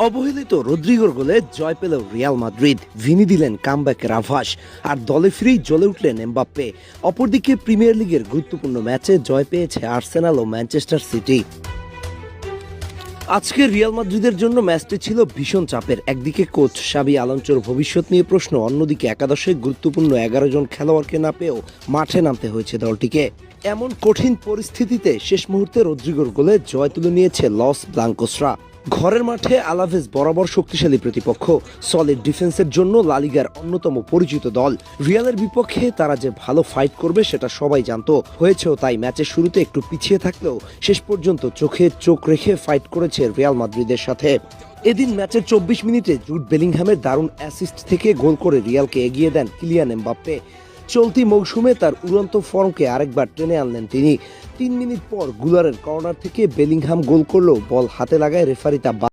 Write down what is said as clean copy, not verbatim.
অবহেলিত রদ্রিগোর গোলে জয় পেল রিয়াল মাদ্রিদ, ভিনি দিলেন কামব্যাকের আভাস, আর দলে ফিরেই জ্বলে উঠলেন এমবাপ্পে। অপরদিকে প্রিমিয়ার লিগের গুরুত্বপূর্ণ ম্যাচে জয় পেয়েছে আর্সেনাল ও ম্যানচেস্টার সিটি। আজকে রিয়াল মাদ্রিদের জন্য ম্যাচটি ছিল ভীষণ চাপের। একদিকে কোচ শাবি আলোনসোর ভবিষ্যৎ নিয়ে প্রশ্ন, অন্যদিকে একাদশে গুরুত্বপূর্ণ 11 জন খেলোয়াড়কে না পেয়েও মাঠে নামতে হয়েছে দলটিকে। এমন কঠিন পরিস্থিতিতে শেষ মুহূর্তে রদ্রিগোর গোলে জয় তুলে নিয়েছে লস ব্লাঙ্কোসরা। ঘরের মাঠে আলাভেস বরাবর শক্তিশালী প্রতিপক্ষ, সলিড ডিফেন্সের জন্য লা লিগার অন্যতম পরিচিত দল। রিয়ালের বিপক্ষে তারা যে ভালো ফাইট করবে সেটা সবাই জানতো, হয়েছেও তাই। ম্যাচের শুরুতে একটু পিছিয়ে থাকলেও শেষ পর্যন্ত চোখে চোখ রেখে ফাইট করেছে রিয়াল মাদ্রিদের সাথে। এদিন ম্যাচের 24 মিনিটে জুড বেলিংহামের দারুণ অ্যাসিস্ট থেকে গোল করে রিয়ালকে এগিয়ে দেন কিলিয়ান এমবাপ্পে। চলতি মৌসুমে তার উড়ন্ত ফর্মকে আরেকবার টেনে আনলেন তিনি। 3 মিনিট পর গুলারের কর্নার থেকে বেলিংহাম গোল করলেও বল হাতে লাগায় রেফারি তা